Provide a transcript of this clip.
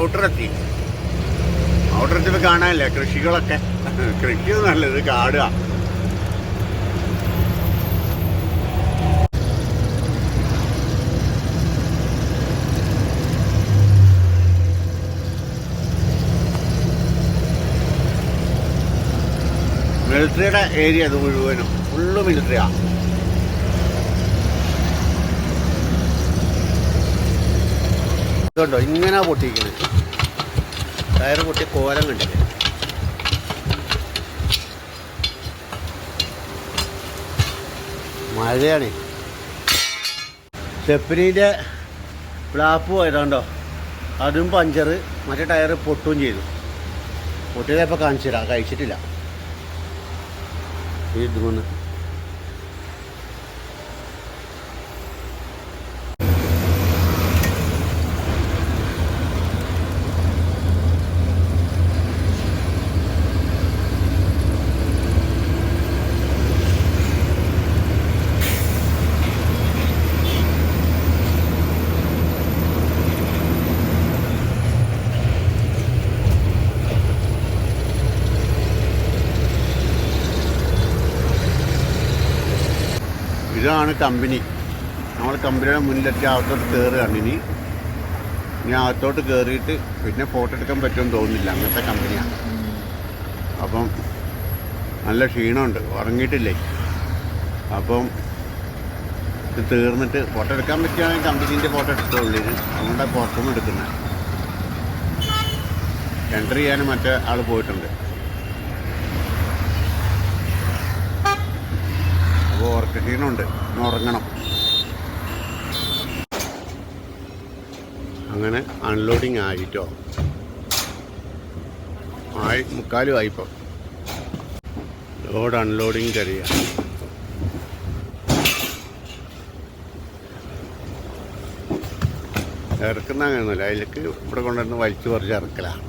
ഔട്ടറെത്തി. ഔട്ടറെത്തിയപ്പോൾ കാണാനില്ലേ കൃഷികളൊക്കെ. കൃഷി നല്ലത് കാടുക. മിലിറ്ററിയുടെ ഏരിയ അത് മുഴുവനും ഫുള്ള് മിലിറ്ററിയാണ്. ഇതുണ്ടോ ഇങ്ങനെ പൊട്ടിയിരിക്കുന്നത്, ടയർ പൊട്ടിയ കോലം കണ്ടില്ലേ. മഴയാണ്. സ്റ്റെപ്പിനീൻ്റെ ഫ്ലാപ്പ് പോയതാണ്ടോ, അതും പഞ്ചർ, മറ്റേ ടയർ പൊട്ടുകയും ചെയ്തു. പൊട്ടിയതിപ്പോൾ കാണിച്ചു തരാം, കഴിച്ചിട്ടില്ല. ഇതുകൊണ്ട് ഇതാണ് കമ്പനി. നമ്മൾ കമ്പനിയുടെ മുന്നിലെത്തി അകത്തോട്ട് കയറുകയാണ്. ഇനി അകത്തോട്ട് കയറിയിട്ട് പിന്നെ ഫോട്ടോ എടുക്കാൻ പറ്റുമെന്ന് തോന്നുന്നില്ല, അങ്ങനത്തെ കമ്പനിയാണ്. അപ്പം നല്ല ക്ഷീണമുണ്ട്, ഉറങ്ങിയിട്ടില്ലേ. അപ്പം ഇത് തീർന്നിട്ട് ഫോട്ടോ എടുക്കാൻ പറ്റുകയാണെങ്കിൽ കമ്പനീൻ്റെ ഫോട്ടോ എടുത്തോളൂ. അതുകൊണ്ടാണ് പുറത്തുനിന്ന് എടുക്കുന്നത്. എൻട്രി ചെയ്യാനും മറ്റേ ആൾ പോയിട്ടുണ്ട്. അപ്പോൾ ഉറക്ക ക്ഷീണമുണ്ട്, ഉറങ്ങണം. അങ്ങനെ അൺലോഡിങ് ആയിട്ടോ, മുക്കാലും ആയിപ്പോൾ. ലോഡ് അൺലോഡിങ് കഴിയുക. ഇറക്കുന്ന അങ്ങനെയൊന്നുമില്ല, അതിലേക്ക് ഇവിടെ കൊണ്ടുവന്ന് വലിച്ചു പറിച്ച് ഇറക്കലാണ്.